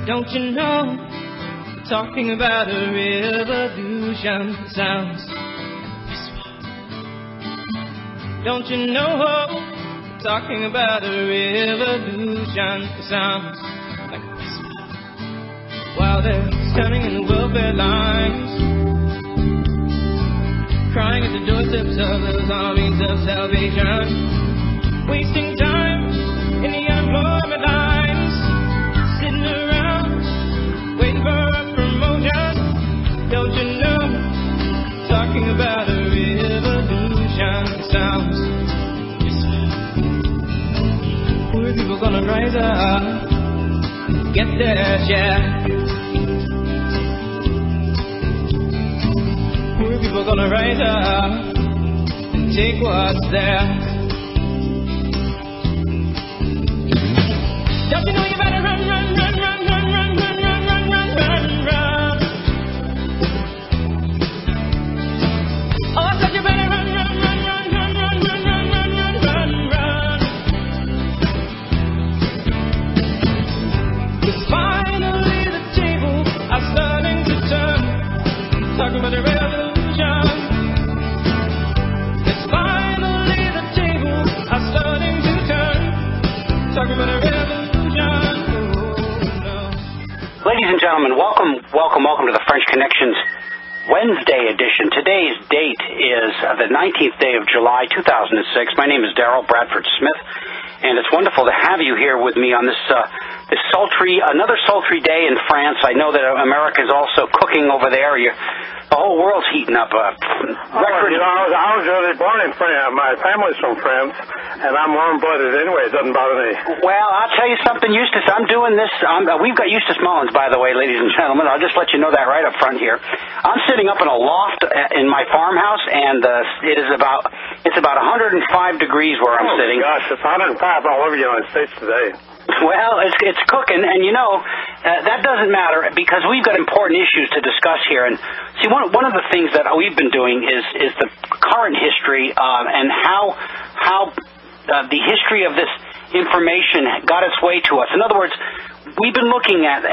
Don't you know, talking about a revolution sounds whisper. Don't you know, talking about a revolution sounds like a whisper. While they're standing in the welfare lines, crying at the doorsteps of those armies of salvation, wasting time in the unemployment lines, sitting around waiting for a promotion. Don't you know, talking about a revolution sounds whisper. Poor people gonna rise up, get their share. Poor people gonna rise up and take what's theirs. Don't you know you better run, run, run, run, run, run, run, run, run, run, run, run. Oh, I said you better run, run, run, run, run, run, run, run, run, run, run. 'Cause finally the tables are starting to turn. Talking about the revolution. 'Cause finally the tables are starting to turn. Talking about the revolution. Ladies and gentlemen, welcome to the French Connections Wednesday edition. Today's date is the 19th day of July, 2006. My name is Darrell Bradford Smith, and it's wonderful to have you here with me on this another sultry day in France. I know that America is also cooking over there. The whole world's heating up. I was really born in France. My family's from France, and I'm warm-blooded anyway. It doesn't bother me. Well, I'll tell you something, Eustace. I'm doing this. We've got Eustace Mullins, by the way, ladies and gentlemen. I'll just let you know that right up front here. I'm sitting up in a loft in my farmhouse, and it's about 105 degrees where I'm sitting. Oh, gosh, it's 105 all over the United States today. Well, it's cooking, and that doesn't matter because we've got important issues to discuss here. And see, one of the things that we've been doing is the current history and how the history of this information got its way to us. In other words, we've been looking at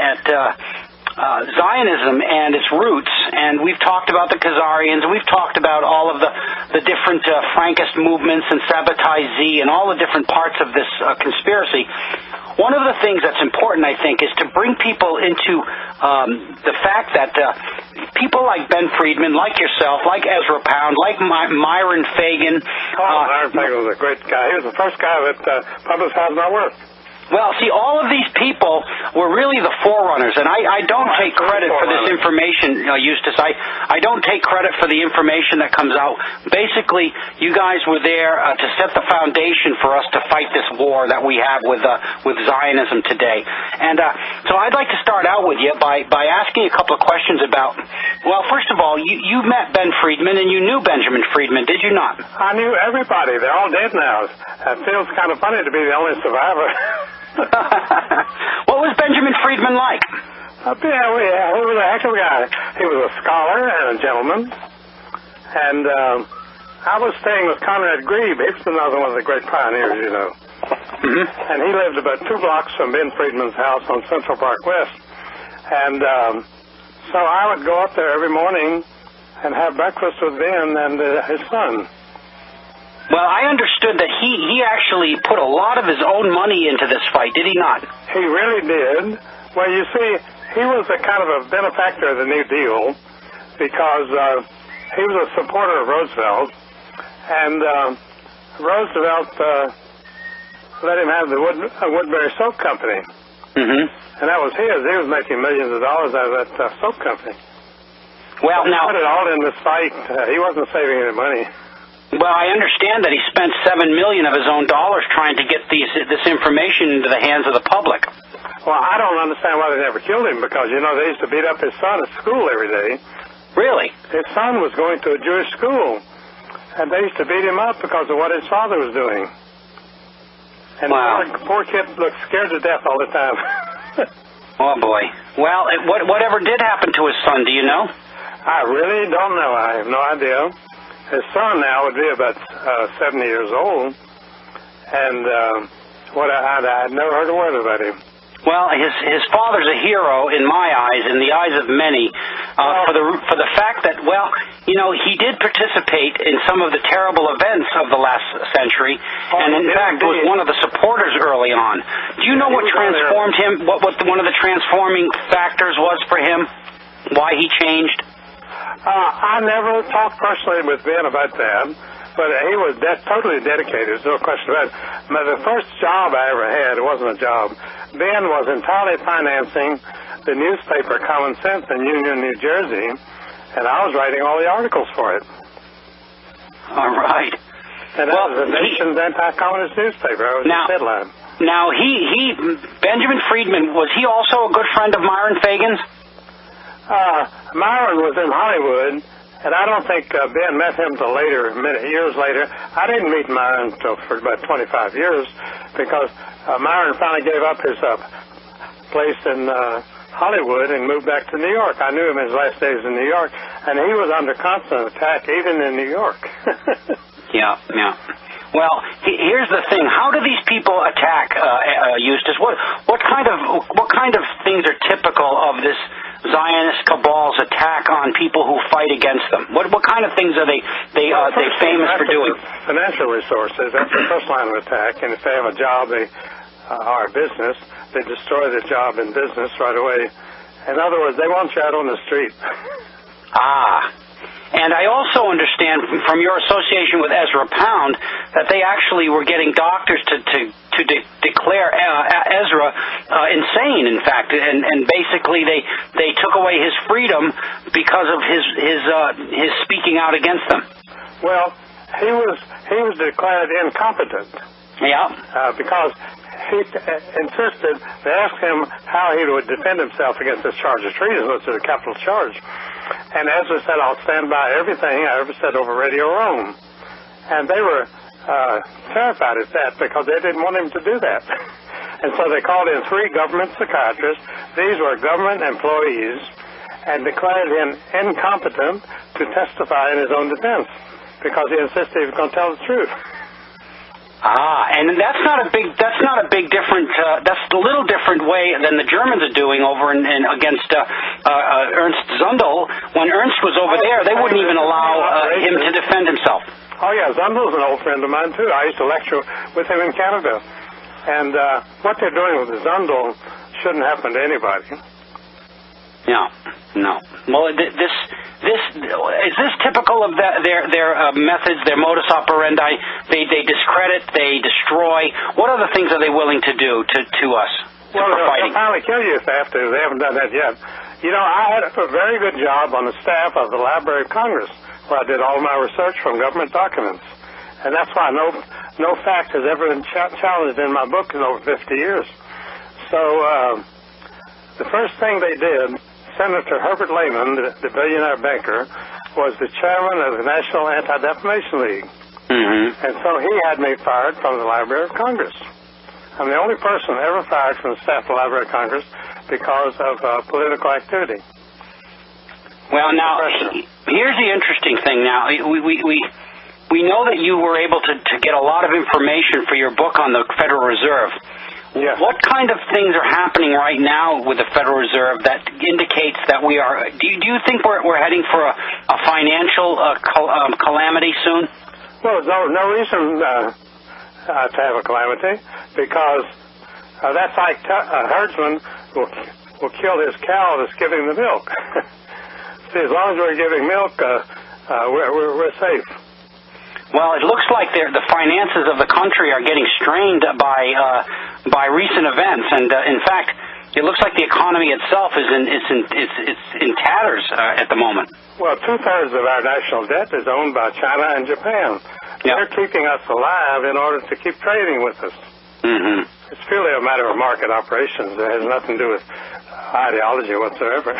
Zionism and its roots, and we've talked about the Khazarians, and we've talked about all of the different Frankist movements and Sabbatai and all the different parts of this conspiracy. One of the things that's important, I think, is to bring people into the fact that people like Ben Friedman, like yourself, like Ezra Pound, like Myron Fagan. Myron Fagan was a great guy. He was the first guy that publicized my work. Well, see, all of these people were really the forerunners, and I don't take credit for this information, Eustace. I don't take credit for the information that comes out. Basically, you guys were there to set the foundation for us to fight this war that we have with Zionism today. And so I'd like to start out with you by asking a couple of questions about, well, first of all, you met Ben Friedman, and you knew Benjamin Friedman, did you not? I knew everybody. They're all dead now. It feels kind of funny to be the only survivor. What was Benjamin Friedman like? He was a heck of a guy. He was a scholar and a gentleman. And I was staying with Conrad Grebe. He was another one of the great pioneers, you know. Mm-hmm. And he lived about 2 blocks from Ben Friedman's house on Central Park West. And so I would go up there every morning and have breakfast with Ben and his son. Well, I understood that he actually put a lot of his own money into this fight, did he not? He really did. Well, you see, he was a kind of a benefactor of the New Deal because he was a supporter of Roosevelt, and Roosevelt let him have the Woodbury Soap Company. Mm-hmm. And that was his. He was making millions of dollars out of that soap company. Well, he now put it all in this fight. He wasn't saving any money. Well, I understand that he spent $7 million of his own dollars trying to get this information into the hands of the public. Well, I don't understand why they never killed him because, they used to beat up his son at school every day. Really? His son was going to a Jewish school, and they used to beat him up because of what his father was doing. And wow. The poor kid looked scared to death all the time. Oh, boy. Well, whatever did happen to his son, do you know? I really don't know. I have no idea. His son now would be about 70 years old, and I had never heard a word about him. Well, his father's a hero in my eyes, in the eyes of many, for the fact that, well, you know, he did participate in some of the terrible events of the last century, and in fact was one of the supporters early on. Do you know what transformed him? What one of the transforming factors was for him? Why he changed? I never talked personally with Ben about that, but he was totally dedicated. There's no question about it. The first job I ever had, it wasn't a job. Ben was entirely financing the newspaper Common Sense in Union, New Jersey, and I was writing all the articles for it. All right. And that was the nation's anti-communist newspaper. I was the headline. Now, Benjamin Friedman, was he also a good friend of Myron Fagan's? Myron was in Hollywood, and I don't think Ben met him till later, years later. I didn't meet Myron until for about 25 years, because Myron finally gave up his place in Hollywood and moved back to New York. I knew him his last days in New York, and he was under constant attack even in New York. Yeah. Well, here's the thing. How do these people attack, Eustace? What kind of things are typical of this Zionist cabal's attack on people who fight against them? What kind of things are they famous for doing? Financial resources. That's the first line of attack. And if they have a job, or a business, they destroy the job and business right away. In other words, they want you out on the street. And I also understand from your association with Ezra Pound that they actually were getting doctors to declare Ezra insane, in fact, and basically they took away his freedom because of his speaking out against them. Well, he was declared incompetent. Yeah. Because he insisted, they asked him how he would defend himself against this charge of treason, which is a capital charge. And Ezra said, I'll stand by everything I ever said over Radio Rome. And they were terrified at that because they didn't want him to do that. And so they called in 3 government psychiatrists. These were government employees, and declared him incompetent to testify in his own defense because he insisted he was going to tell the truth. And that's not a big different. That's a little different way than the Germans are doing over against Ernst Zundel. When Ernst was over there, they wouldn't even allow him to defend himself. Oh yeah, Zundel's an old friend of mine too. I used to lecture with him in Canada, and what they're doing with Zundel shouldn't happen to anybody. No. Well, is this typical of their methods, their modus operandi? They discredit, they destroy. What other things are they willing to do to us? Well, they'll finally kill you if they have to. They haven't done that yet. You know, I had a very good job on the staff of the Library of Congress, where I did all my research from government documents, and that's why no fact has ever been challenged in my book in over 50 years. So the first thing they did. Senator Herbert Lehman, the billionaire banker, was the chairman of the National Anti-Defamation League. Mm-hmm. And so he had me fired from the Library of Congress. I'm the only person ever fired from the staff of the Library of Congress because of political activity. Well, now, here's the interesting thing. Now, we know that you were able to get a lot of information for your book on the Federal Reserve. Yes. What kind of things are happening right now with the Federal Reserve that indicates that we are? Do you think we're heading for a financial calamity soon? Well, there's no reason to have a calamity because that's like a herdsman will kill his cow that's giving the milk. See, as long as we're giving milk, we're safe. Well, it looks like the finances of the country are getting strained by recent events, and in fact, it looks like the economy itself is in tatters at the moment. Well, 2/3 of our national debt is owned by China and Japan. Yeah. They're keeping us alive in order to keep trading with us. Mm-hmm. It's purely a matter of market operations. It has nothing to do with ideology whatsoever.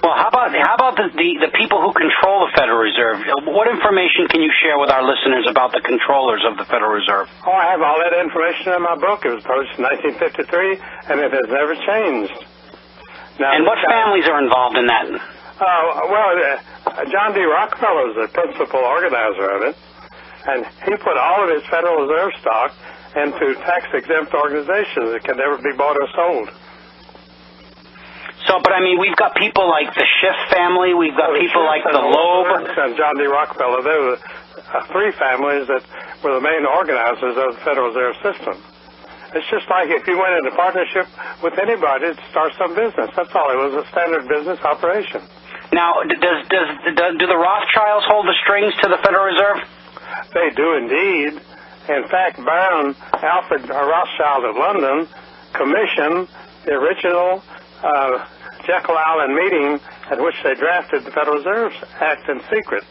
Well, how about the people who control the Federal Reserve? What information can you share with our listeners about the controllers of the Federal Reserve? Oh, I have all that information in my book. It was published in 1953, and it has never changed. Now, and what families are involved in that? John D. Rockefeller is the principal organizer of it, and he put all of his Federal Reserve stock into tax-exempt organizations that can never be bought or sold. So, but I mean, we've got people like the Schiff family. We've got people like the Loeb. And John D. Rockefeller. They were three families that were the main organizers of the Federal Reserve System. It's just like if you went into partnership with anybody to start some business. That's all. It was a standard business operation. Now, do the Rothschilds hold the strings to the Federal Reserve? They do indeed. In fact, Baron Alfred Rothschild of London commissioned the original Jekyll Island meeting at which they drafted the Federal Reserve Act in secret.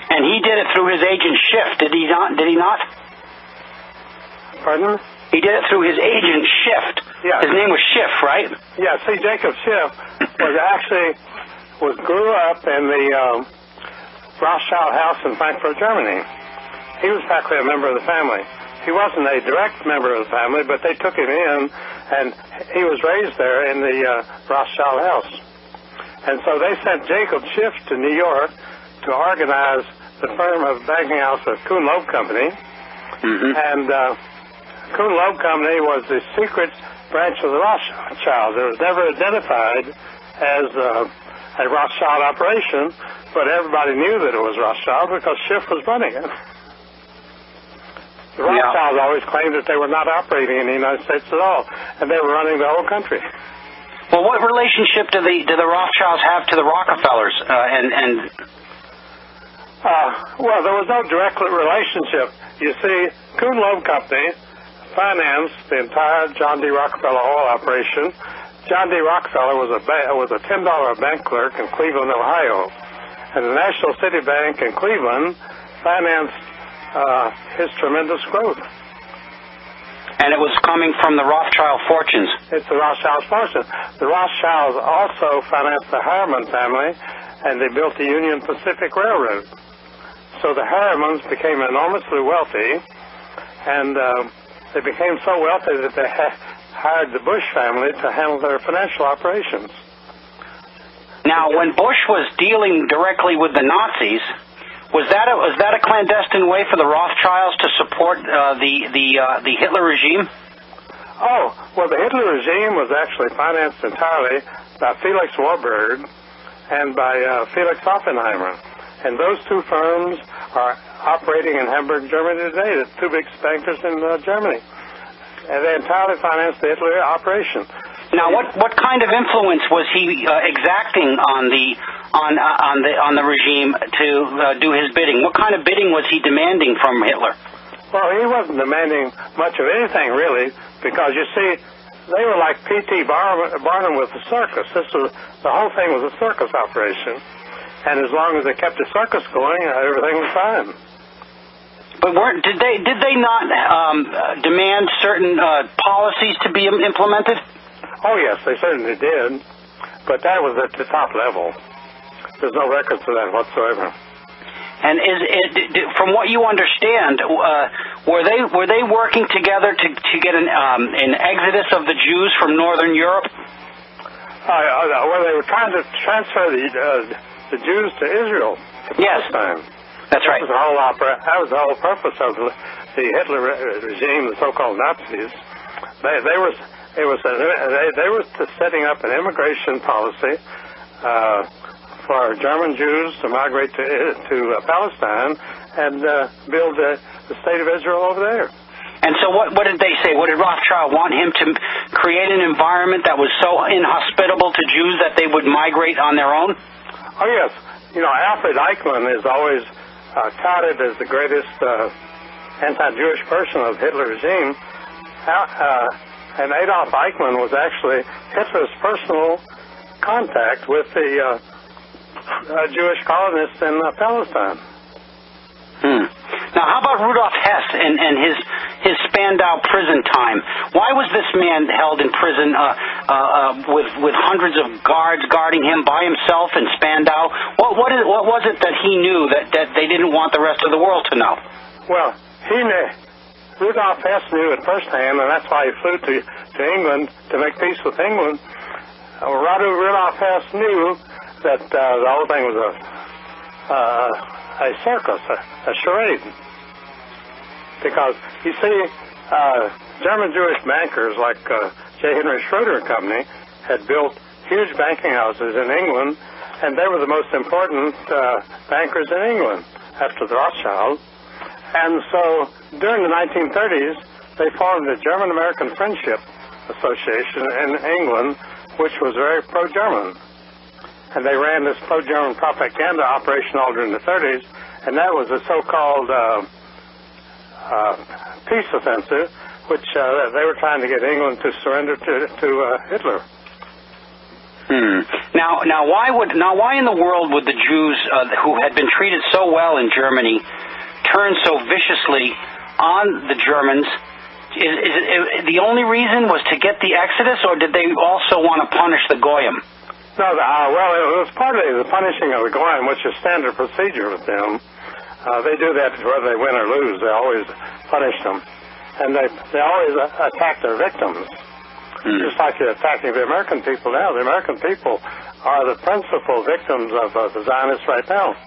And he did it through his agent Schiff, did he not? Pardon? He did it through his agent Schiff. Yeah. His name was Schiff, right? Yeah, see, Jacob Schiff grew up in the Rothschild house in Frankfurt, Germany. He was practically a member of the family. He wasn't a direct member of the family, but they took him in, and he was raised there in the Rothschild house. And so they sent Jacob Schiff to New York to organize the firm of banking house of Kuhn Loeb Company. Mm-hmm. And Kuhn Loeb Company was the secret branch of the Rothschilds. It was never identified as a Rothschild operation, but everybody knew that it was Rothschild because Schiff was running it. The Rothschilds always claimed that they were not operating in the United States at all, and they were running the whole country. Well, what relationship do the Rothschilds have to the Rockefellers? Well, there was no direct relationship. You see, Kuhn Loeb Company financed the entire John D. Rockefeller oil operation. John D. Rockefeller was a $10 bank clerk in Cleveland, Ohio, and the National City Bank in Cleveland financed his tremendous growth. And it was coming from the Rothschild fortunes. It's the Rothschild fortunes. The Rothschilds also financed the Harriman family, and they built the Union Pacific Railroad. So the Harrimans became enormously wealthy, and they became so wealthy that they hired the Bush family to handle their financial operations. Now, when Bush was dealing directly with the Nazis, was that a clandestine way for the Rothschilds to support the Hitler regime? Oh, well, the Hitler regime was actually financed entirely by Felix Warburg and by Felix Oppenheimer. And those two firms are operating in Hamburg, Germany today. The two biggest bankers in Germany. And they entirely financed the Hitler operation. Now, what kind of influence was he exacting on the regime to do his bidding? What kind of bidding was he demanding from Hitler? Well, he wasn't demanding much of anything, really, because, you see, they were like P.T. Barnum with the circus. The whole thing was a circus operation. And as long as they kept the circus going, everything was fine. But did they not demand certain policies to be implemented? Oh, yes, they certainly did. But that was at the top level. There's no record for that whatsoever. And from what you understand, were they working together to get an exodus of the Jews from Northern Europe? Well, they were trying to transfer the Jews to Israel, to Palestine. That's right. That was the whole purpose of the Hitler regime, the so-called Nazis. They were setting up an immigration policy for German Jews to migrate to Palestine and build the state of Israel over there. And so what did they say? What did Rothschild want him to create an environment that was so inhospitable to Jews that they would migrate on their own? Oh, yes. You know, Alfred Eichmann is always touted as the greatest anti-Jewish person of Hitler's regime. And Adolf Eichmann was actually Hitler's personal contact with the Jewish colonists in Palestine. Now, how about Rudolf Hess and his Spandau prison time? Why was this man held in prison with hundreds of guards guarding him by himself in Spandau? What was it that he knew that they didn't want the rest of the world to know? Well, he knew. Rudolf Hess knew it firsthand, and that's why he flew to England to make peace with England. Rudolf Hess knew that the whole thing was a circus, a charade. Because, you see, German Jewish bankers like J. Henry Schroeder and Company had built huge banking houses in England, and they were the most important bankers in England after the Rothschilds. And so during the 1930s, they formed the German-American Friendship Association in England, which was very pro-German. And they ran this pro-German propaganda operation all during the 30s, and that was a so-called peace offensive, which they were trying to get England to surrender to Hitler. Now, why in the world would the Jews who had been treated so well in Germany turn so viciously on the Germans? Is the only reason was to get the Exodus, or did they also want to punish the Goyim? No, well, it was partly the punishing of the Goyim, which is standard procedure with them. They do that whether they win or lose. They always punish them. And they always attack their victims. Just like they're attacking the American people now. The American people are the principal victims of the Zionists right now.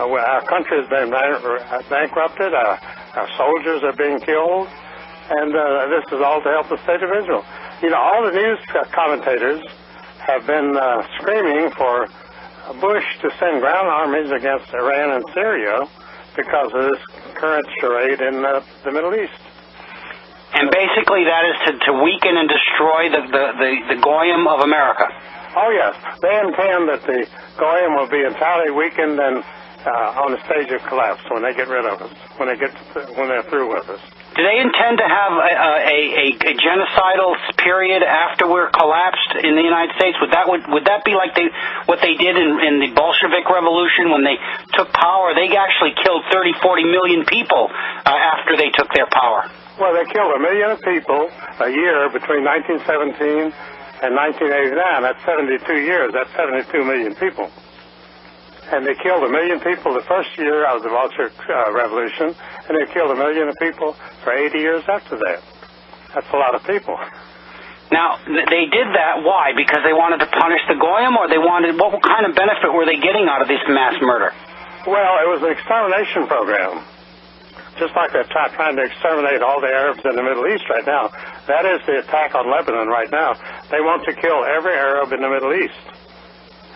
Our country has been bankrupted. Our soldiers are being killed. And this is all to help the state of Israel. You know, all the news commentators have been screaming for Bush to send ground armies against Iran and Syria because of this current charade in the Middle East. And basically that is to weaken and destroy the Goyim of America. Oh, yes. They intend that the Goyim will be entirely weakened and on the stage of collapse when they get rid of us, when they're through with us. Do they intend to have a genocidal period after we're collapsed in the United States? Would that be like what they did in the Bolshevik Revolution when they took power? They actually killed 30, 40 million people after they took their power. Well, they killed 1 million people a year between 1917 and 1989. That's 72 years. That's 72 million people. And they killed 1 million people the first year of the Bolshevik Revolution, and they killed 1 million people for 80 years after that. That's a lot of people. Now, they did that. Why? Because they wanted to punish the Goyim, or what kind of benefit were they getting out of this mass murder? Well, it was an extermination program. Just like they're trying to exterminate all the Arabs in the Middle East right now. That is the attack on Lebanon right now. They want to kill every Arab in the Middle East.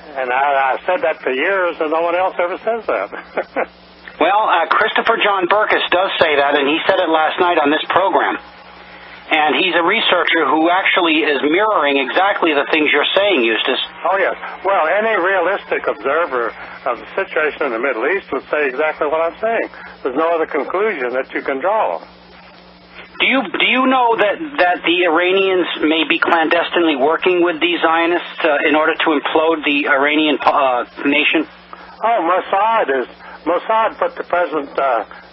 And I said that for years, and no one else ever says that. Well, Christopher John Burkus does say that, and he said it last night on this program. And he's a researcher who actually is mirroring exactly the things you're saying, Eustace. Oh, yes. Well, any realistic observer of the situation in the Middle East would say exactly what I'm saying. There's no other conclusion that you can draw. Do you know that the Iranians may be clandestinely working with these Zionists in order to implode the Iranian nation? Oh, Mossad put the present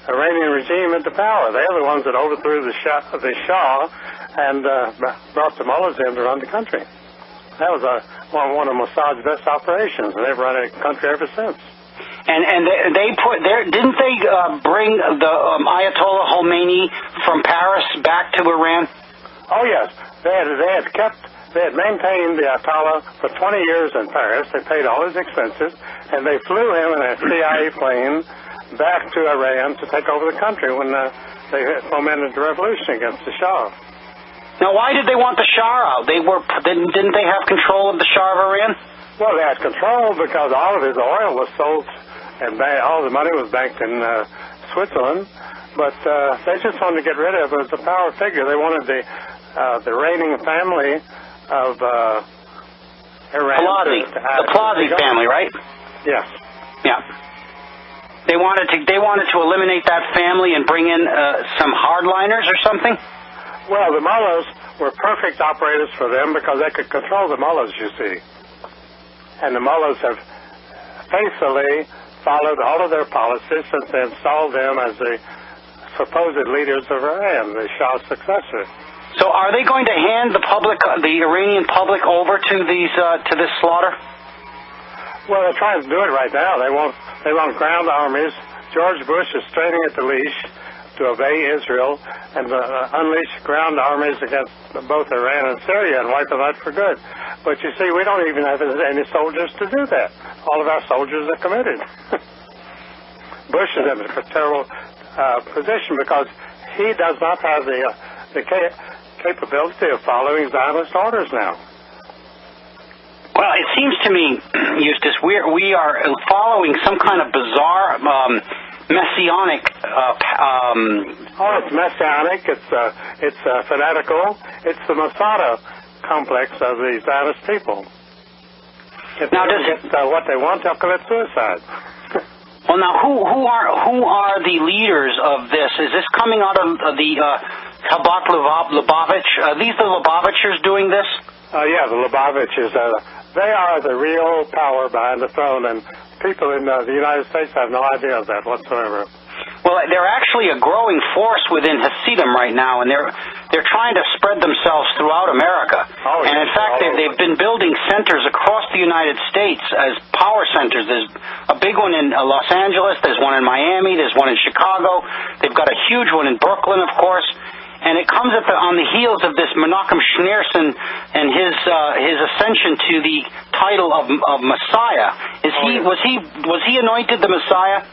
Iranian regime into power. They're the ones that overthrew the Shah and brought the mullahs in to run the country. That was one of Mossad's best operations, and they've run a country ever since. And didn't they bring the Ayatollah Khomeini from Paris back to Iran? Oh yes, they had maintained the Ayatollah for 20 years in Paris. They paid all his expenses, and they flew him in a CIA plane back to Iran to take over the country when they fomented the revolution against the Shah. Now, why did they want the Shah out? Didn't they have control of the Shah of Iran? Well, they had control because all of his oil was sold, and all the money was banked in Switzerland. But they just wanted to get rid of it as a power figure. They wanted the reigning family of Iran. The Plazi family, right? Yes. Yeah. They wanted to eliminate that family and bring in some hardliners or something? Well, the mullahs were perfect operators for them because they could control the mullahs, you see. And the mullahs have faithfully followed all of their policies since they installed them as the supposed leaders of Iran, the Shah's successor. So are they going to hand the Iranian public over to this slaughter? Well, they're trying to do it right now. They want ground armies. George Bush is straining at the leash to obey Israel and unleash ground armies against both Iran and Syria and wipe them out for good. But you see, we don't even have any soldiers to do that. All of our soldiers are committed. Bush is in a terrible position because he does not have the capability of following Zionist orders now. Well, it seems to me, Eustace, we are following some kind of bizarre messianic. It's messianic. It's fanatical. It's the Masada complex of the Zionist people. If now, they don't get what they want, they'll commit suicide. Well, now, who are the leaders of this? Is this coming out of the Chabad Lubavitch? Are these the Lubavitchers doing this? Yeah, the Lubavitchers. They are the real power behind the throne, and people in the United States have no idea of that whatsoever. Well, they're actually a growing force within Hasidim right now, and they're trying to spread themselves throughout America. Oh, and in fact, they've been building centers across the United States as power centers. There's a big one in Los Angeles. There's one in Miami. There's one in Chicago. They've got a huge one in Brooklyn, of course. And it comes on the heels of this Menachem Schneerson and his ascension to the title of Messiah. Was he anointed the Messiah?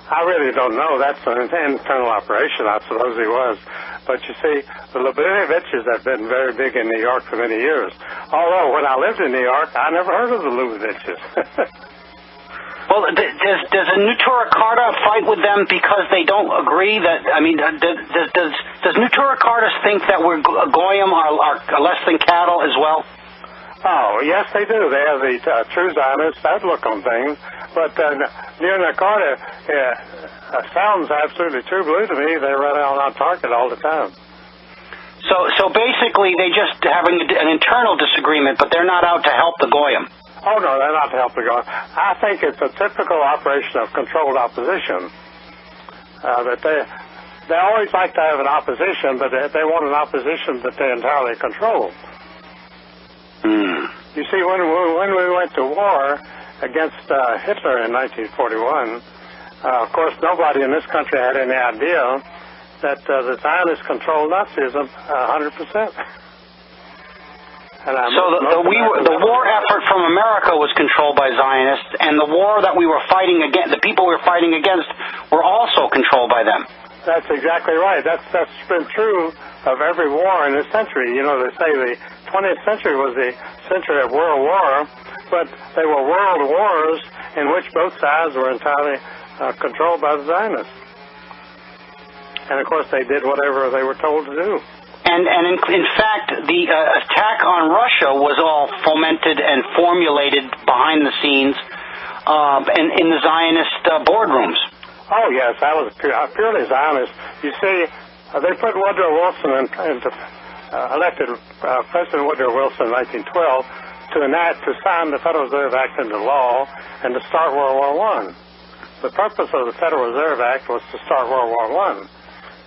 I really don't know. That's an internal operation. I suppose he was. But you see, the Lubavitchers have been very big in New York for many years. Although when I lived in New York, I never heard of the Lubavitchers. Well, does a Nutura Carta fight with them because they don't agree that? I mean, does Nutura Carta think that we're goyim are less than cattle as well? Oh, yes, they do. They have the true Zionist outlook on things. But Nutura Carta sounds absolutely true blue to me. They run out on target all the time. So basically, they just having an internal disagreement, but they're not out to help the goyim. Oh, no, they're not to help the goyim. I think it's a typical operation of controlled opposition. That they always like to have an opposition, but they want an opposition that they entirely control. You see, when we went to war against Hitler in 1941, of course, nobody in this country had any idea that the Zionists controlled Nazism 100%. So the war effort from America was controlled by Zionists, and the war that we were fighting against, the people we were fighting against, were also controlled by them. That's exactly right. That's been true of every war in this century. You know, they say the 20th century was the century of world war, but they were world wars in which both sides were entirely controlled by the Zionists. And, of course, they did whatever they were told to do. And in fact, the attack on Russia was all fomented and formulated behind the scenes in the Zionist boardrooms. Oh, yes, that was purely Zionist. You see, they put Woodrow Wilson elected President Woodrow Wilson in 1912 to sign the Federal Reserve Act into law and to start World War I. The purpose of the Federal Reserve Act was to start World War I.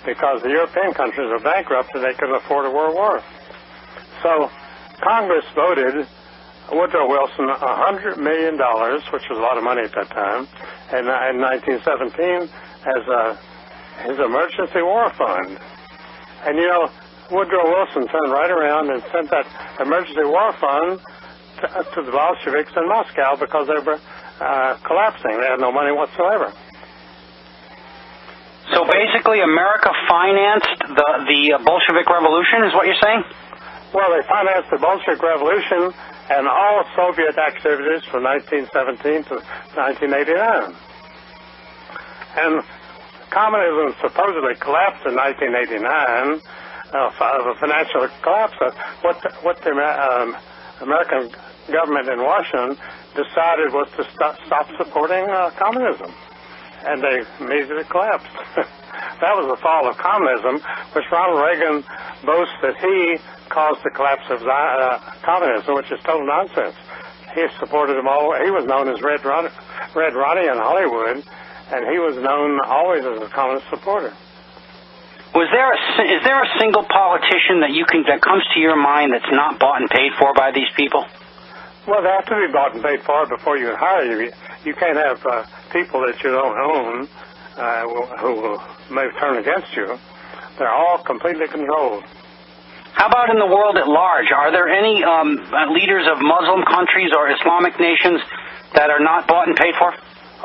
Because the European countries were bankrupt and they couldn't afford a world war. So Congress voted Woodrow Wilson $100 million, which was a lot of money at that time, in 1917 as his emergency war fund. And, you know, Woodrow Wilson turned right around and sent that emergency war fund to the Bolsheviks in Moscow because they were collapsing. They had no money whatsoever. So basically, America financed the Bolshevik Revolution, is what you're saying? Well, they financed the Bolshevik Revolution and all Soviet activities from 1917 to 1989. And communism supposedly collapsed in 1989, the financial collapse. What the American government in Washington decided was to stop supporting communism. And they immediately collapsed. That was the fall of communism, which Ronald Reagan boasts that he caused the collapse of communism, which is total nonsense. He supported them all. He was known as Red Ronnie in Hollywood, and he was known always as a communist supporter. Is there a single politician that comes to your mind that's not bought and paid for by these people? Well, they have to be bought and paid for before you hire you. You can't have people that you don't own who may turn against you. They're all completely controlled. How about in the world at large? Are there any leaders of Muslim countries or Islamic nations that are not bought and paid for?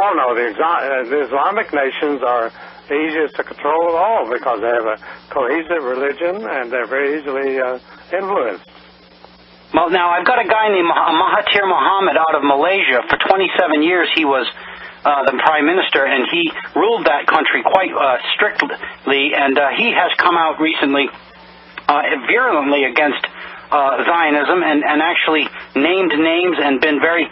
Oh, no. The Islamic nations are the easiest to control of all because they have a cohesive religion and they're very easily influenced. Well, now, I've got a guy named Mahathir Mohamad out of Malaysia. For 27 years, he was the prime minister, and he ruled that country quite strictly, and he has come out recently virulently against Zionism and actually named names and been very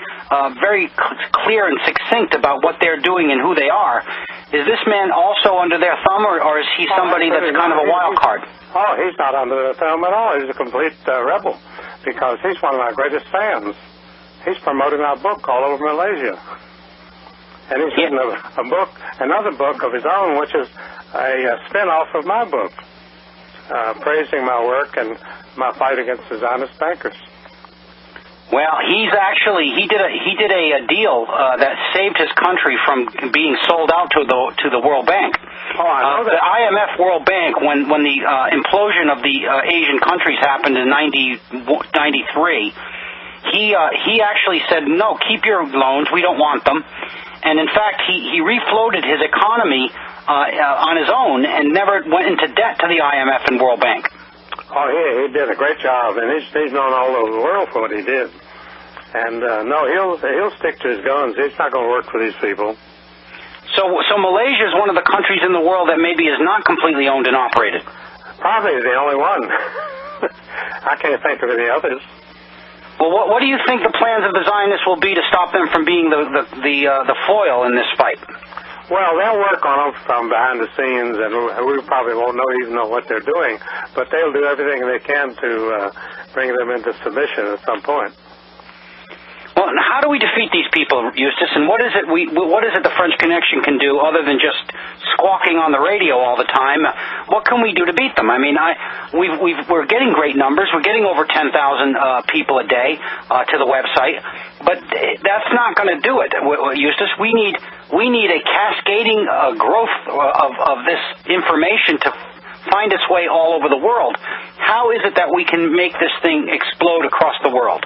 clear and succinct about what they're doing and who they are. Is this man also under their thumb, or is he somebody that's kind of a wild card? Oh, he's not under their thumb at all. He's a complete rebel, because he's one of our greatest fans. He's promoting our book all over Malaysia. And he's written another book of his own, which is a spin-off of my book, praising my work and my fight against the Zionist bankers. Well, he did a deal that saved his country from being sold out to the World Bank. Oh, I know that. The IMF World Bank, when the implosion of the Asian countries happened in 93, he actually said, no, keep your loans, we don't want them. And in fact, he refloated his economy on his own and never went into debt to the IMF and World Bank. Oh, he did a great job, and he's known all over the world for what he did. And no, he'll stick to his guns. He's not going to work for these people. So Malaysia is one of the countries in the world that maybe is not completely owned and operated. Probably the only one. I can't think of any others. Well, what do you think the plans of the Zionists will be to stop them from being the foil in this fight? Well, they'll work on them from behind the scenes, and we probably won't even know what they're doing, but they'll do everything they can to bring them into submission at some point. Well, how do we defeat these people, Eustace? And what is it the French Connection can do other than just squawking on the radio all the time? What can we do to beat them? I mean, we're getting great numbers. We're getting over 10,000 people a day to the website, but that's not going to do it, Eustace. We need a cascading growth of this information to find its way all over the world. How is it that we can make this thing explode across the world?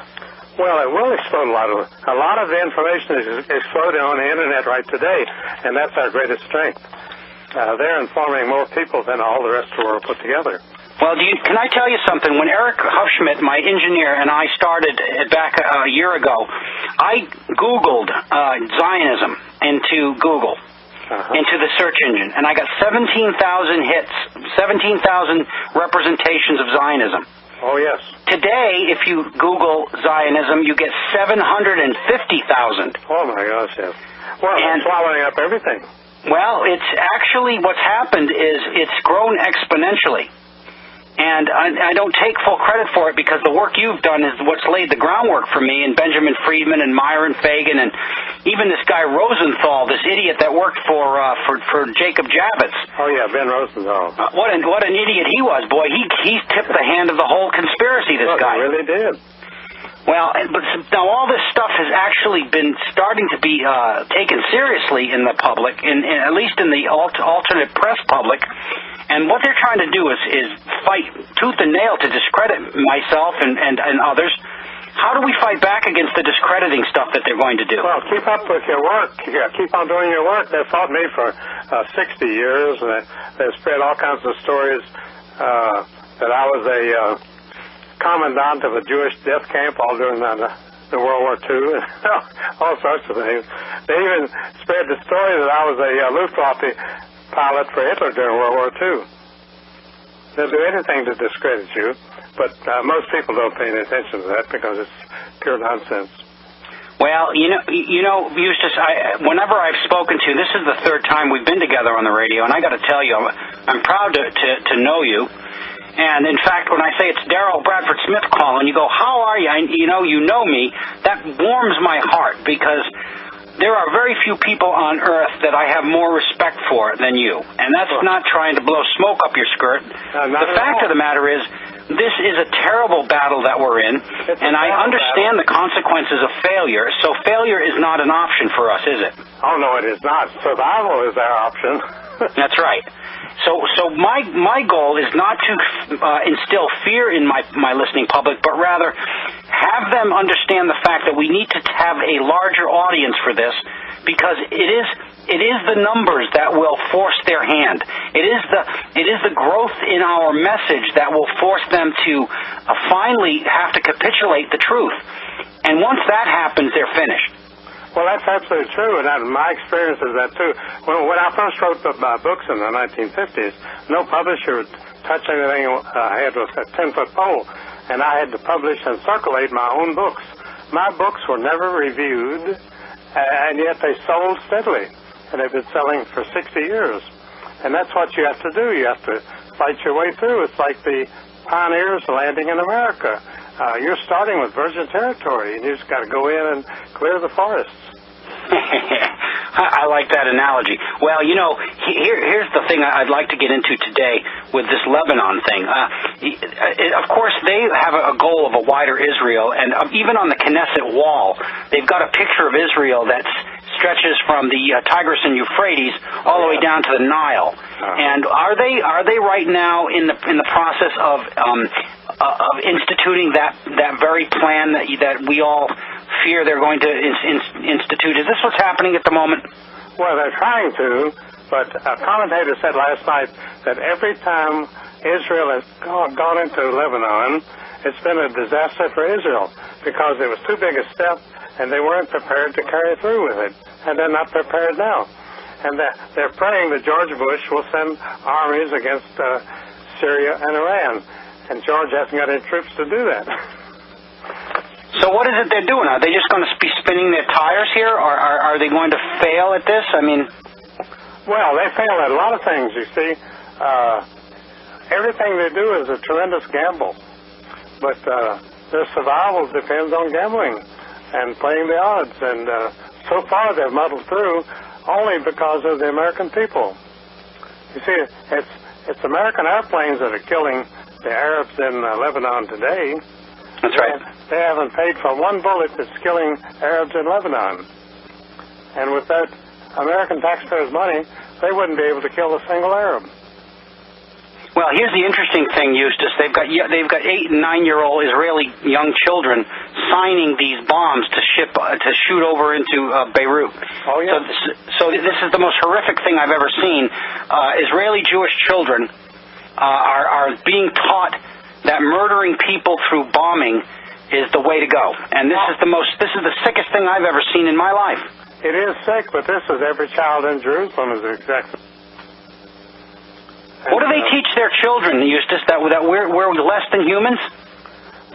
Well, it will explode a lot of the information is exploding on the internet right today, and that's our greatest strength. They're informing more people than all the rest of the world put together. Well, can I tell you something? When Eric Huffschmidt, my engineer, and I started back a year ago, I Googled Zionism into Google, into the search engine, and I got 17,000 hits, 17,000 representations of Zionism. Oh, yes. Today, if you Google Zionism, you get 750,000. Oh, my gosh, yes. Well, it's swallowing up everything. Well, it's actually what's happened is it's grown exponentially. And I don't take full credit for it because the work you've done is what's laid the groundwork for me, and Benjamin Friedman and Myron Fagan and even this guy Rosenthal, this idiot that worked for Jacob Javits. Oh, yeah, Ben Rosenthal. What an idiot he was, boy. He tipped the hand of the whole conspiracy, this guy. He really did. Well, but now all this stuff has actually been starting to be taken seriously in the public, at least in the alternate press public. And what they're trying to do is fight tooth and nail to discredit myself and others. How do we fight back against the discrediting stuff that they're going to do? Well, keep up with your work. Keep on doing your work. They've fought me for 60 years, and they've spread all kinds of stories that I was a commandant of a Jewish death camp all during the World War II, and all sorts of things. They even spread the story that I was a Luftwaffe pilot for Hitler during World War II. They'll do anything to discredit you, but most people don't pay any attention to that because it's pure nonsense. Well, you know, Eustace, whenever I've spoken to, this is the third time we've been together on the radio, and I got to tell you, I'm proud to know you. And in fact, when I say it's Darrell Bradford Smith calling, you go, how are you? You know me. That warms my heart because there are very few people on earth that I have more respect for than you. And that's not trying to blow smoke up your skirt. The fact of the matter is, this is a terrible battle that we're in, and I understand the consequences of failure. So failure is not an option for us, is it? Oh, no, it is not. Survival is our option. That's right. So my goal is not to instill fear in my listening public, but rather have them understand the fact that we need to have a larger audience for this, because it is It is the numbers that will force their hand. It is the growth in our message that will force them to finally have to capitulate the truth. And once that happens, they're finished. Well, that's absolutely true, and my experience is that too. When I first wrote the books in the 1950s, no publisher would touch anything I had with a 10-foot pole, and I had to publish and circulate my own books. My books were never reviewed, and yet they sold steadily, and they've been selling for 60 years. And that's what you have to do. You have to fight your way through. It's like the pioneers landing in America. You're starting with virgin territory, and you just got to go in and clear the forests. I like that analogy. Well, you know, here's the thing I'd like to get into today with this Lebanon thing. Of course, they have a goal of a wider Israel, and even on the Knesset wall, they've got a picture of Israel that stretches from the Tigris and Euphrates all the way down to the Nile. And are they right now in the process of instituting that very plan that we all fear they're going to institute? Is this what's happening at the moment? Well, they're trying to, but a commentator said last night that every time Israel has gone into Lebanon, it's been a disaster for Israel because it was too big a step and they weren't prepared to carry through with it, and they're not prepared now. And they're praying that George Bush will send armies against Syria and Iran, and George hasn't got any troops to do that. So what is it they're doing? Are they just going to be spinning their tires here, or are they going to fail at this? I mean... Well, they fail at a lot of things, you see. Everything they do is a tremendous gamble. But their survival depends on gambling and playing the odds. And so far they've muddled through only because of the American people. You see, it's American airplanes that are killing the Arabs in Lebanon today. That's right. They haven't paid for one bullet that's killing Arabs in Lebanon. And with that American taxpayers' money, they wouldn't be able to kill a single Arab. Well, here's the interesting thing, Eustace. They've got 8- and 9-year-old Israeli young children signing these bombs to shoot over into Beirut. Oh, yeah. So this is the most horrific thing I've ever seen. Israeli Jewish children are being taught that murdering people through bombing is the way to go. And this is the sickest thing I've ever seen in my life. It is sick, but this is every child in Jerusalem is exactly. What do they teach their children, Eustace, that we're less than humans?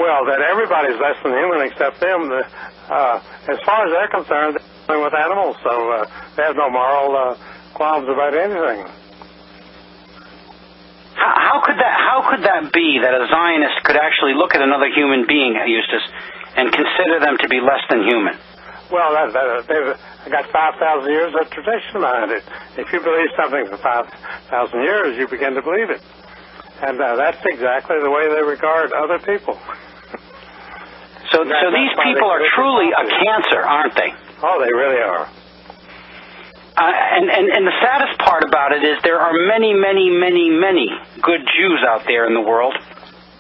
Well, that everybody's less than human except them. As far as they're concerned, they're dealing with animals, so they have no moral qualms about anything. How could that be that a Zionist could actually look at another human being, Eustace, and consider them to be less than human? Well, they've got 5,000 years of tradition behind it. If you believe something for 5,000 years, you begin to believe it. And that's exactly the way they regard other people. So these people are truly a cancer, aren't they? Oh, they really are. And the saddest part about it is there are many, many, many, many good Jews out there in the world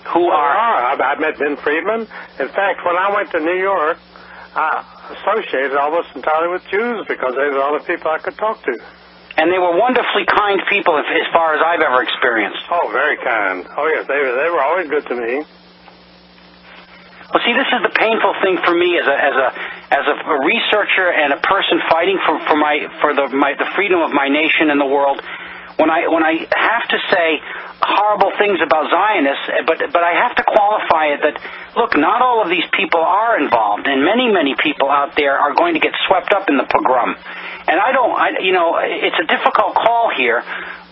who are. I've met Ben Friedman. In fact, when I went to New York, I associated almost entirely with Jews because they were the only people I could talk to. And they were wonderfully kind people as far as I've ever experienced. Oh, very kind. Oh, yes, they were always good to me. Well, see, this is the painful thing for me as a researcher and a person fighting for the freedom of my nation and the world. When I have to say horrible things about Zionists, but I have to qualify it that, look, not all of these people are involved, and many people out there are going to get swept up in the pogrom. And it's a difficult call here,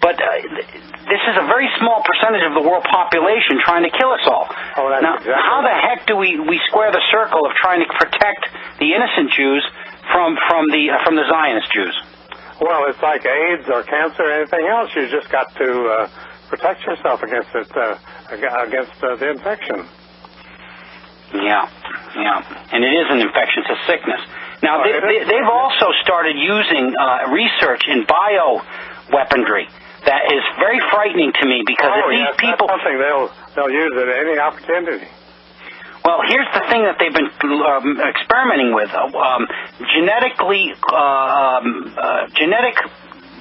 but this is a very small percentage of the world population trying to kill us all. Oh, that's now, exactly how the heck do we square the circle of trying to protect the innocent Jews from the Zionist Jews? Well, it's like AIDS or cancer or anything else. You just got to protect yourself against it, against the infection. Yeah, and it is an infection. It's a sickness. Now, they've also started using research in bioweaponry that is very frightening to me because if these people... That's something they'll use at any opportunity. Well, here's the thing that they've been experimenting with: genetic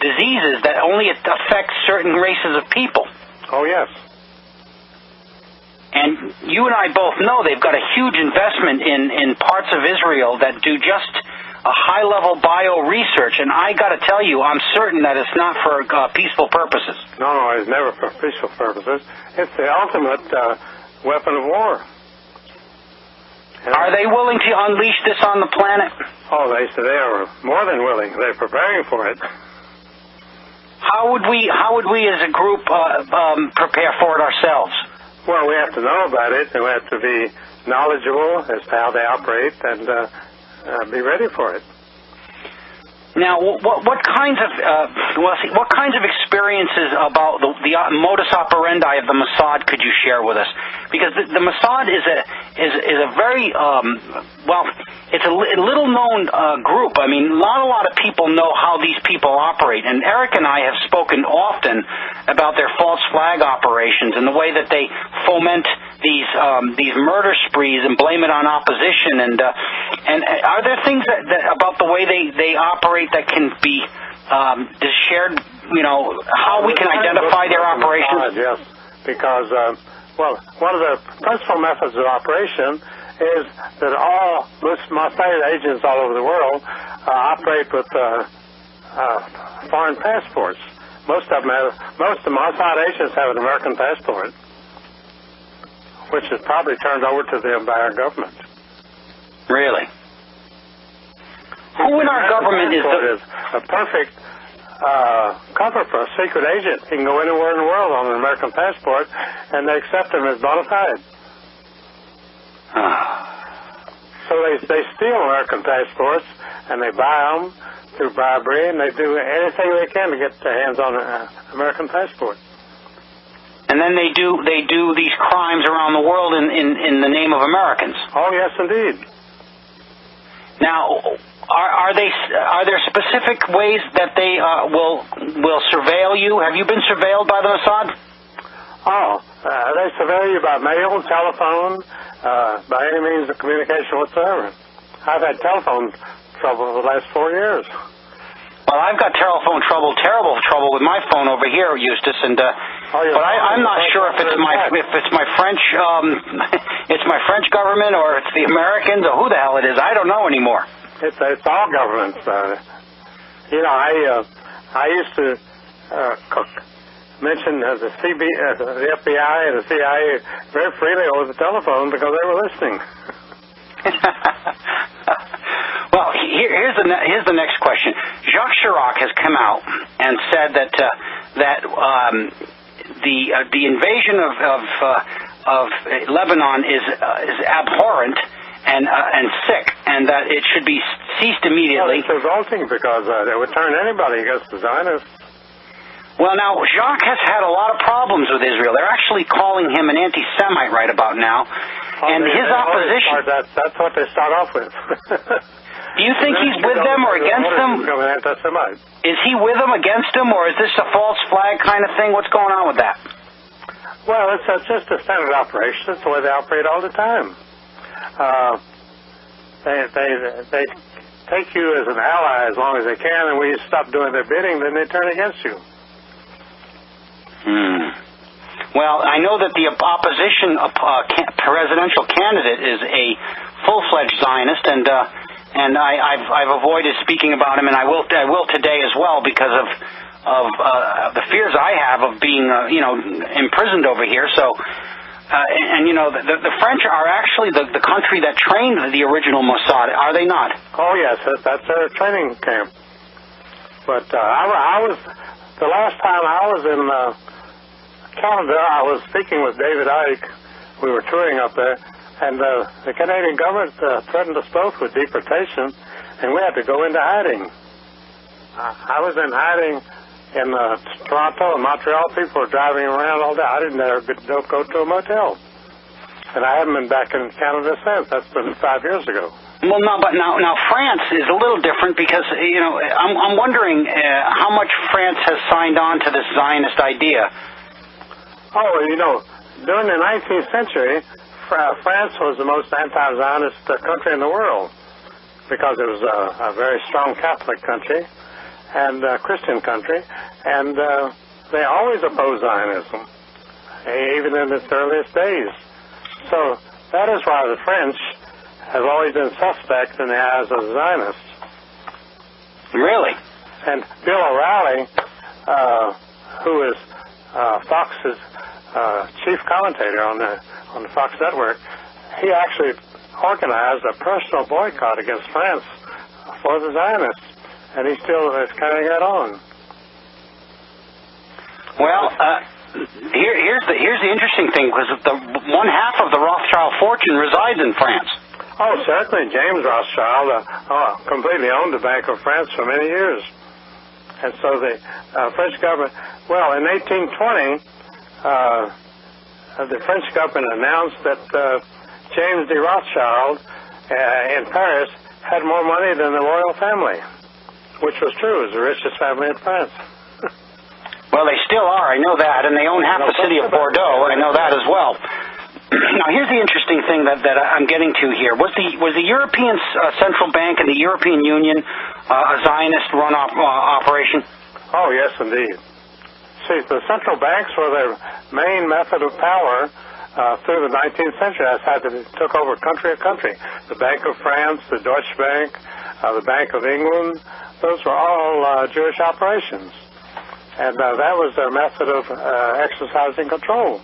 diseases that only affect certain races of people. Oh, yes. And you and I both know they've got a huge investment in parts of Israel that do just a high-level bio-research, and I got to tell you, I'm certain that it's not for peaceful purposes. No, it's never for peaceful purposes. It's the ultimate weapon of war. Are they willing to unleash this on the planet? Oh, they are more than willing. They're preparing for it. How would we as a group prepare for it ourselves? Well, we have to know about it, and we have to be knowledgeable as to how they operate and be ready for it. Now, what kinds of experiences about the modus operandi of the Mossad could you share with us? Because the Mossad is a very it's a little known group. I mean, not a lot of people know how these people operate. And Eric and I have spoken often about their false flag operations and the way that they foment these murder sprees and blame it on opposition. And are there things that about the way they operate that can be shared? You know, how we can identify their operations? Yes, because one of the principal methods of operation is that all Mossad agents all over the world operate with foreign passports. Most of the Mossad agents have an American passport, which is probably turned over to them by our government. Really? Who in our government is a perfect cover for a secret agent? He can go anywhere in the world on an American passport, and they accept him as bona fide. So they steal American passports, and they buy them through bribery, and they do anything they can to get their hands on an American passport. And then they do these crimes around the world in the name of Americans. Oh, yes, indeed. Now, are there specific ways that they will surveil you? Have you been surveilled by the Mossad? They surveil you by mail, telephone, by any means of communication whatsoever. I've had telephone trouble for the last 4 years. Well, I've got terrible trouble with my phone over here, Eustace, and but I'm not sure if it's my French it's my French government or it's the Americans or who the hell it is. I don't know anymore. It's all governments. I used to mention the FBI and the CIA very freely over the telephone because they were listening. Well, here's the next question. Jacques Chirac has come out and said that the invasion of Lebanon is abhorrent and sick, and that it should be ceased immediately. Well, it's revolting because it would turn anybody against the Zionists. Well, now, Jacques has had a lot of problems with Israel. They're actually calling him an anti-Semite right about now. And his opposition... That's what they start off with. Do you think he's with them or against them? Is he with them, against them, or is this a false flag kind of thing? What's going on with that? Well, it's just a standard operation. It's the way they operate all the time. They take you as an ally as long as they can, and when you stop doing their bidding, then they turn against you. Well, I know that the opposition presidential candidate is a full-fledged Zionist, and I've avoided speaking about him, and I will today as well because of the fears I have of being imprisoned over here. So, the French are actually the country that trained the original Mossad, are they not? Oh yes, that's their training camp. But I was the last time I was in Canada, I was speaking with David Icke. We were touring up there, and the Canadian government threatened us both with deportation, and we had to go into hiding. I was in hiding in Toronto and Montreal. People were driving around all day. I didn't go to a motel. And I haven't been back in Canada since. That's been 5 years ago. Well, no, but now France is a little different because, I'm wondering how much France has signed on to this Zionist idea. Oh, during the 19th century, France was the most anti-Zionist country in the world because it was a very strong Catholic country and Christian country, and they always opposed Zionism, even in its earliest days. So that is why the French have always been suspect in the eyes of the Zionists. Really? And Bill O'Reilly, who is Fox's chief commentator on the Fox network, he actually organized a personal boycott against France for the Zionists, and he still is carrying that on. Well, here's the interesting thing, because one half of the Rothschild fortune resides in France. Oh, certainly. James Rothschild completely owned the Bank of France for many years. And so the French government, well, in 1820, the French government announced that James de Rothschild in Paris had more money than the royal family, which was true. It was the richest family in France. Well, they still are. I know that. And they own half the city of Bordeaux. I know that as well. Now, here's the interesting thing that I'm getting to here. Was the European Central Bank and the European Union a Zionist-run operation? Oh, yes, indeed. See, the central banks were their main method of power through the 19th century. That's how they took over country to country. The Bank of France, the Deutsche Bank, the Bank of England, those were all Jewish operations. And that was their method of exercising control.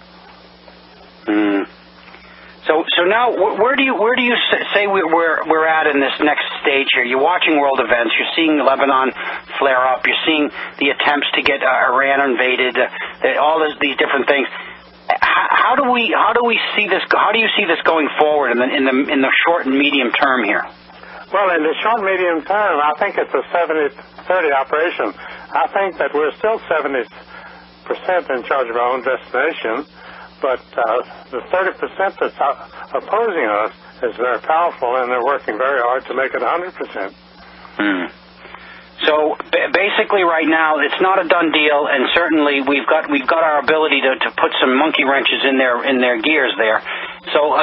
So now, where do you say we're at in this next stage here? You're watching world events. You're seeing Lebanon flare up. You're seeing the attempts to get Iran invaded. All these different things. How do we see this? How do you see this going forward in the short and medium term here? Well, in the short medium term, I think it's a 70-30 operation. I think that we're still 70% in charge of our own destination, but the 30% that's opposing us is very powerful, and they're working very hard to make it 100%. So basically, right now, it's not a done deal, and certainly we've got our ability to put some monkey wrenches in their gears there. So,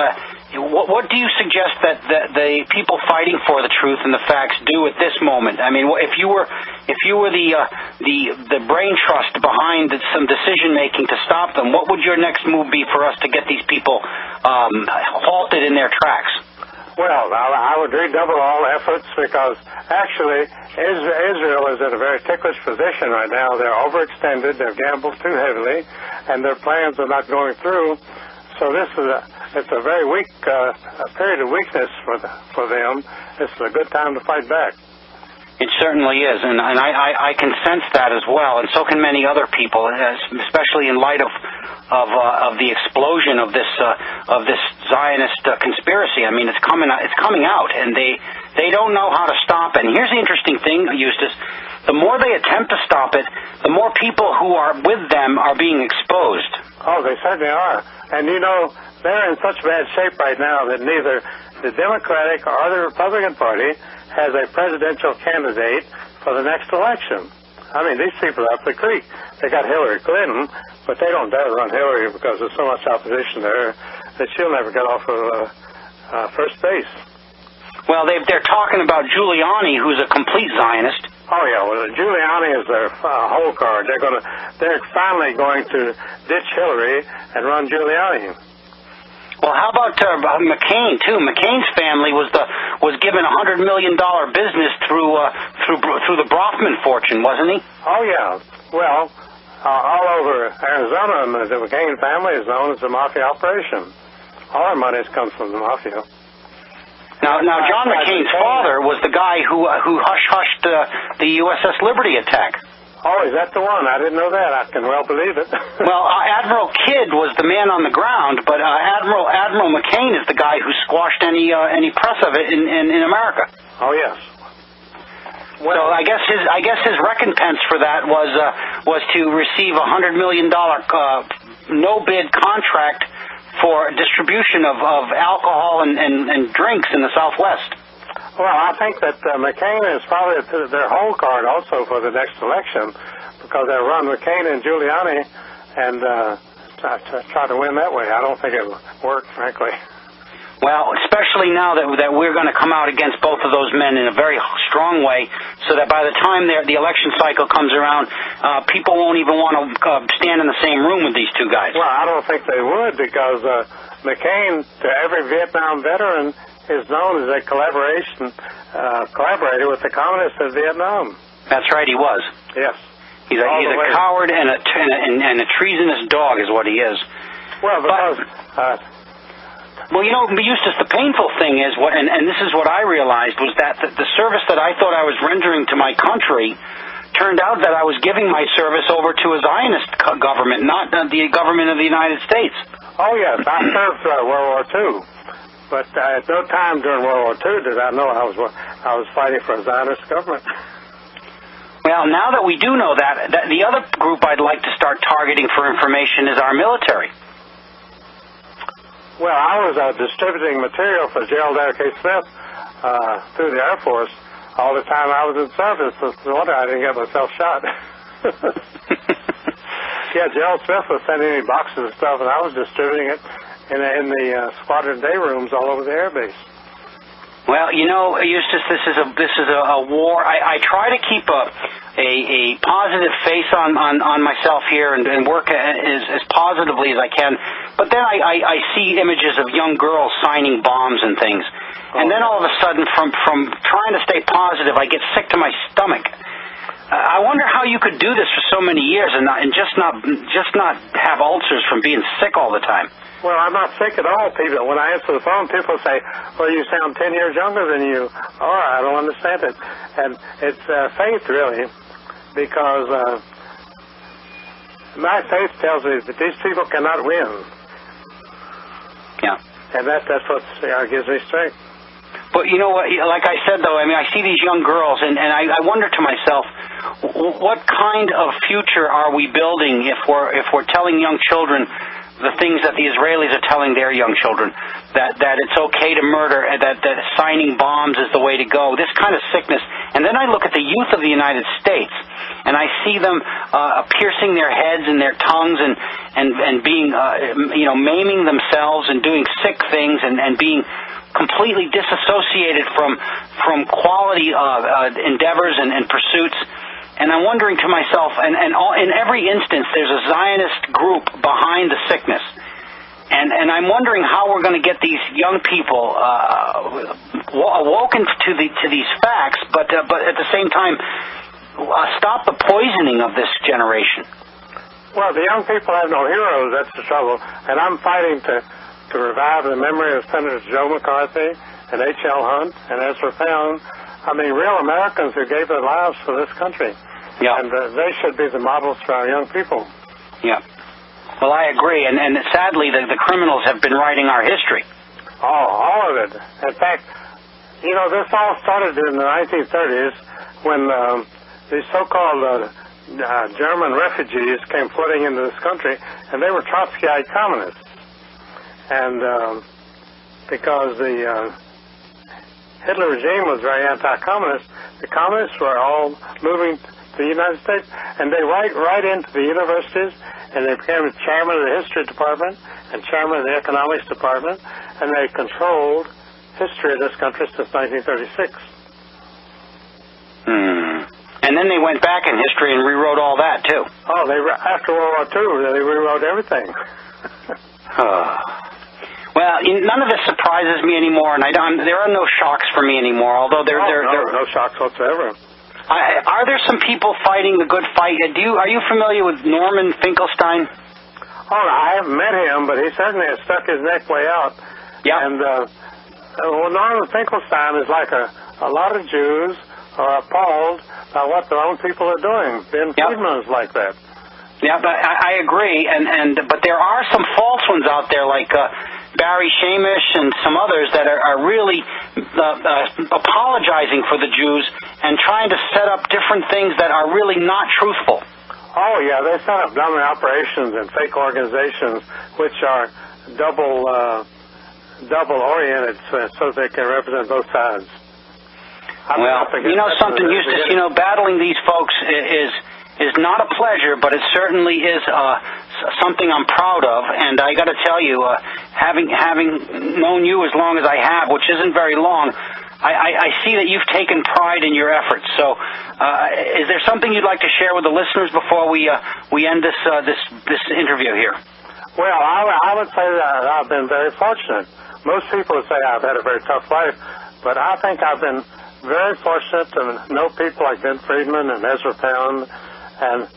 what do you suggest that the people fighting for the truth and the facts do at this moment? I mean, if you were the brain trust behind some decision making to stop them, what would your next move be for us to get these people halted in their tracks? Well, I would redouble all efforts, because actually Israel is in a very ticklish position right now. They're overextended, they've gambled too heavily, and their plans are not going through. So it's a very weak a period of weakness for them. This is a good time to fight back. It certainly is, and I can sense that as well, and so can many other people, especially in light of the explosion of this Zionist conspiracy. I mean, it's coming out, and they don't know how to stop it. And here's the interesting thing, Eustace: the more they attempt to stop it, the more people who are with them are being exposed. Oh, they certainly are. And you know, they're in such bad shape right now that neither the Democratic or the Republican Party has a presidential candidate for the next election. I mean, these people are up the creek. They got Hillary Clinton, but they don't dare run Hillary because there's so much opposition there that she'll never get off of first base. Well, they're talking about Giuliani, who's a complete Zionist. Oh yeah, well, Giuliani is their whole card. They're finally going to ditch Hillary and run Giuliani. Well, how about McCain too? McCain's family was given $100 million business through the Brofman fortune, wasn't he? Oh yeah. Well, all over Arizona, the McCain family is known as the mafia operation. All our money's come from the mafia. Now, John McCain's father was the guy who hushed the USS Liberty attack. Oh, is that the one? I didn't know that. I can well believe it. Well, Admiral Kidd was the man on the ground, but Admiral McCain is the guy who squashed any press of it in America. Oh yes. Well, so I guess his recompense for that was to receive $100 million no bid contract for distribution of alcohol and drinks in the Southwest. Well, I think that McCain is probably their whole card also for the next election, because they'll run McCain and Giuliani and try to win that way. I don't think it'll work, frankly. Well, especially now that we're going to come out against both of those men in a very strong way, so that by the time the election cycle comes around, people won't even want to stand in the same room with these two guys. Well, I don't think they would, because McCain, to every Vietnam veteran, is known as a collaborator with the communists in Vietnam. That's right, he was. Yes. He's a coward and a treasonous dog is what he is. Well, because... Well, you know, Eustace, the painful thing is, and this is what I realized, was that the service that I thought I was rendering to my country turned out that I was giving my service over to a Zionist government, not the government of the United States. Oh, yes, I served throughout World War II. But at no time during World War II did I know I was fighting for a Zionist government. Well, now that we do know that the other group I'd like to start targeting for information is our military. Well, I was distributing material for Gerald R. K. Smith through the Air Force all the time I was in service. So no wonder I didn't get myself shot. Yeah, Gerald Smith was sending me boxes of stuff, and I was distributing it in the squadron day rooms all over the air base. Well, you know, Eustace, this is a war. I try to keep a positive face on myself here and work as positively as I can. But then I see images of young girls signing bombs and things, and then all of a sudden, from trying to stay positive, I get sick to my stomach. I wonder how you could do this for so many years and just not have ulcers from being sick all the time. Well, I'm not sick at all, people. When I answer the phone, people say, well, you sound 10 years younger than you are. I don't understand it. And it's faith, really, because my faith tells me that these people cannot win. Yeah. And that's what gives me strength. But you know what, like I said, though, I mean, I see these young girls, and I wonder to myself, what kind of future are we building if we're telling young children the things that the Israelis are telling their young children, that it's okay to murder, that signing bombs is the way to go, this kind of sickness. And then I look at the youth of the United States, and I see them piercing their heads and their tongues and being, maiming themselves and doing sick things and being completely disassociated from quality endeavors and pursuits. And I'm wondering to myself, and in every instance, there's a Zionist group behind the sickness. And I'm wondering how we're going to get these young people awoken to these facts, but at the same time, stop the poisoning of this generation. Well, the young people have no heroes, that's the trouble. And I'm fighting to revive the memory of Senators Joe McCarthy and H.L. Hunt and Ezra Pound. I mean, real Americans who gave their lives for this country. Yeah. And they should be the models for our young people. Yeah. Well, I agree. And sadly, the criminals have been writing our history. Oh, all of it. In fact, you know, this all started in the 1930s when these so-called German refugees came flooding into this country, and they were Trotskyite communists. And because the Hitler regime was very anti-communist, the communists were all moving to the United States, and they right into the universities, and they became chairman of the history department and chairman of the economics department, and they controlled history of this country since 1936. And then they went back in history and rewrote all that, too. Oh, after World War II, they rewrote everything. Well, none of this surprises me anymore, and there are no shocks for me anymore. Although no shocks whatsoever. Are there some people fighting the good fight? Are you familiar with Norman Finkelstein? Oh, I haven't met him, but he certainly has stuck his neck way out. Yeah. And Norman Finkelstein is like a lot of Jews are appalled by what their own people are doing. Ben Friedman is like that. Yeah, but I agree, but there are some false ones out there, like Barry Shamish and some others that are really apologizing for the Jews and trying to set up different things that are really not truthful. Oh, yeah, they set up dummy operations and fake organizations which are double-oriented so they can represent both sides. Well, you know something, Eustace, battling these folks is not a pleasure, but it certainly is something I'm proud of. And I got to tell you, having known you as long as I have, which isn't very long, I see that you've taken pride in your efforts. So, is there something you'd like to share with the listeners before we end this interview here? Well, I would say that I've been very fortunate. Most people would say I've had a very tough life, but I think I've been very fortunate to know people like Ben Friedman and Ezra Pound and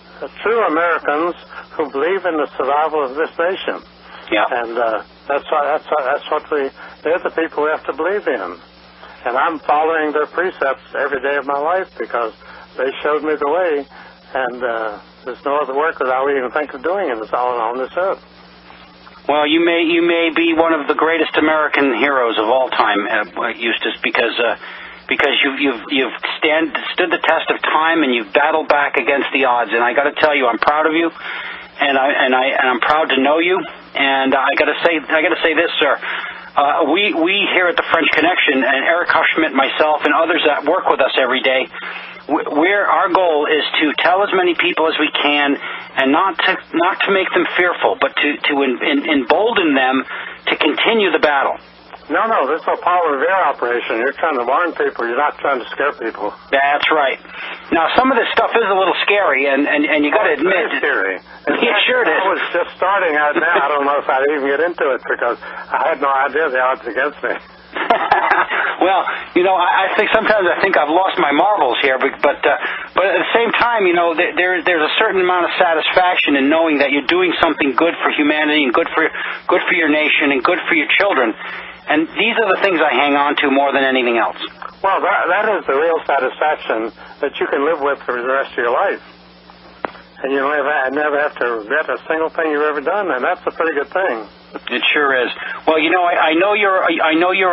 true Americans who believe in the survival of this nation. Yeah. And that's what they're the people we have to believe in. And I'm following their precepts every day of my life because they showed me the way, and there's no other work that I would even think of doing in this on this earth. Well, you may be one of the greatest American heroes of all time, Eustace, because you've stood the test of time and you've battled back against the odds. And I got to tell you, I'm proud of you, and I'm proud to know you. And I got to say this, sir. We here at the French Connection, and Eric Hushmet, myself, and others that work with us every day, our goal is to tell as many people as we can, and not to make them fearful, but to embolden them to continue the battle. No, this is a Paul Revere operation. You're trying to warn people. You're not trying to scare people. That's right. Now, some of this stuff is a little scary, and you got to admit. It's scary. Yeah, sure it is. I was just starting out now. I don't know if I'd even get into it because I had no idea the odds against me. Well, I think sometimes I've lost my marbles here, but at the same time, there's a certain amount of satisfaction in knowing that you're doing something good for humanity and good for your nation and good for your children. And these are the things I hang on to more than anything else. Well, that is the real satisfaction that you can live with for the rest of your life. And you never have to regret a single thing you've ever done, and that's a pretty good thing. It sure is. Well, I know you're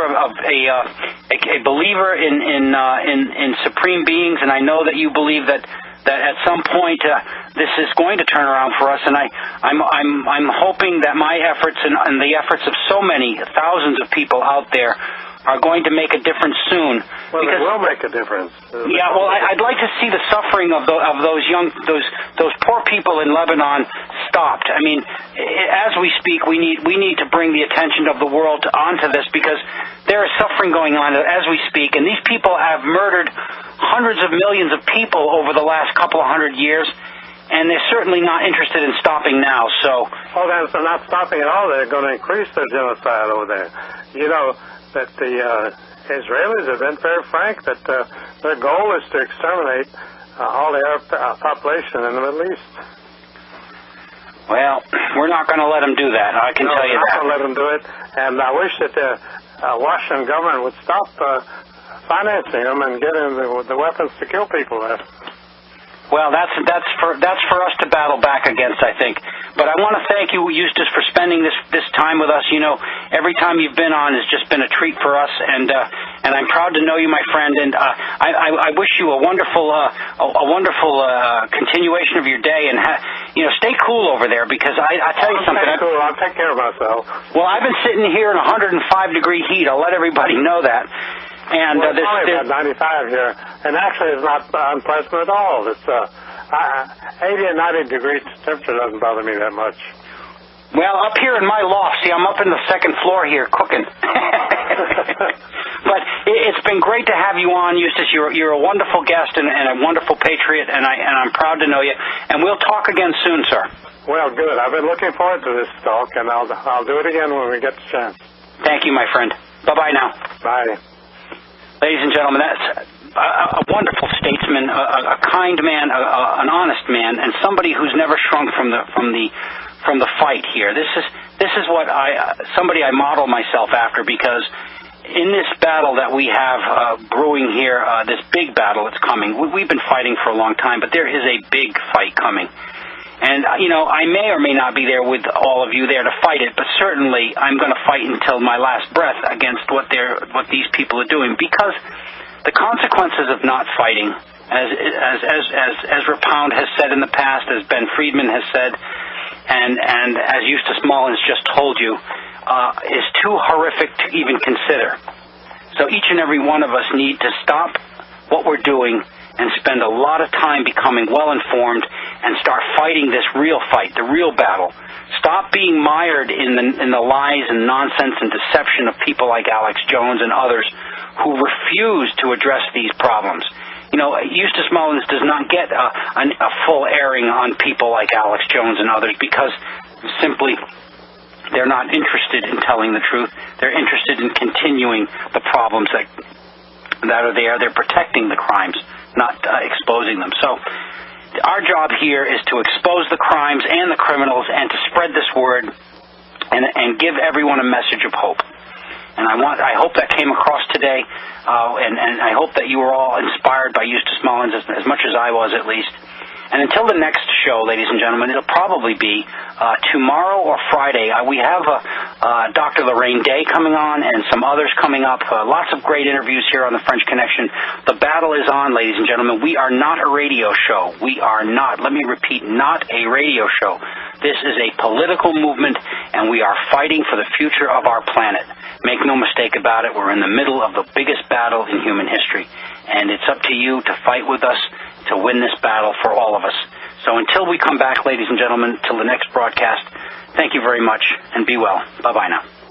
a believer in supreme beings, and I know that you believe that at some point this is going to turn around for us, and I'm hoping that my efforts and the efforts of so many thousands of people out there are going to make a difference soon. Well, it will make a difference. Yeah, well, I'd like to see the suffering of those poor people in Lebanon stopped. I mean, as we speak, we need to bring the attention of the world onto this because there is suffering going on as we speak, and these people have murdered hundreds of millions of people over the last couple of 100 years. And they're certainly not interested in stopping now. So, they're not stopping at all. They're going to increase their genocide over there. You know that the Israelis have been very frank that their goal is to exterminate all the Arab population in the Middle East. Well, we're not going to let them do that. I can tell you that. We're not going to let them do it. And I wish that the Washington government would stop financing them and getting the weapons to kill people there. Well, that's for us to battle back against, I think. But I want to thank you, Eustace, for spending this time with us. Every time you've been on has just been a treat for us, and I'm proud to know you, my friend. And I wish you a wonderful continuation of your day. And stay cool over there because I tell you something. Cool. I'll take care of myself. Well, I've been sitting here in 105-degree heat. I'll let everybody know that. And it's only about 95 here, and actually it's not unpleasant at all. It's 80 and 90 degree temperature doesn't bother me that much. Well, up here in my loft, see, I'm up in the second floor here cooking. But it's been great to have you on, Eustace. You're a wonderful guest and a wonderful patriot, and I'm proud to know you. And we'll talk again soon, sir. Well, good. I've been looking forward to this talk, and I'll do it again when we get the chance. Thank you, my friend. Bye-bye now. Bye. Ladies and gentlemen, that's a wonderful statesman, a kind man, an honest man, and somebody who's never shrunk from the fight here. This is what somebody I model myself after, because in this battle that we have brewing here, this big battle that's coming, we've been fighting for a long time, but there is a big fight coming. And, I may or may not be there with all of you there to fight it, but certainly I'm going to fight until my last breath against what these people are doing, because the consequences of not fighting, as Ezra Pound has said in the past, as Ben Friedman has said, and as Eustace Mullins just told you, is too horrific to even consider. So each and every one of us need to stop what we're doing and spend a lot of time becoming well-informed and start fighting this real fight, the real battle. Stop being mired in the lies and nonsense and deception of people like Alex Jones and others who refuse to address these problems. You know, Eustace Mullins does not get a full airing on people like Alex Jones and others because simply they're not interested in telling the truth. They're interested in continuing the problems that are there. They're protecting the crimes, not exposing them. So our job here is to expose the crimes and the criminals and to spread this word and give everyone a message of hope. And I hope that came across today, and I hope that you were all inspired by Eustace Mullins as much as I was, at least. And until the next show, ladies and gentlemen, it'll probably be tomorrow or Friday. We have Dr. Lorraine Day coming on and some others coming up. Lots of great interviews here on the French Connection. The battle is on, ladies and gentlemen. We are not a radio show. We are not, let me repeat, not a radio show. This is a political movement, and we are fighting for the future of our planet. Make no mistake about it, we're in the middle of the biggest battle in human history. And it's up to you to fight with us to win this battle for all of us. So until we come back, ladies and gentlemen, till the next broadcast, thank you very much, and be well. Bye-bye now.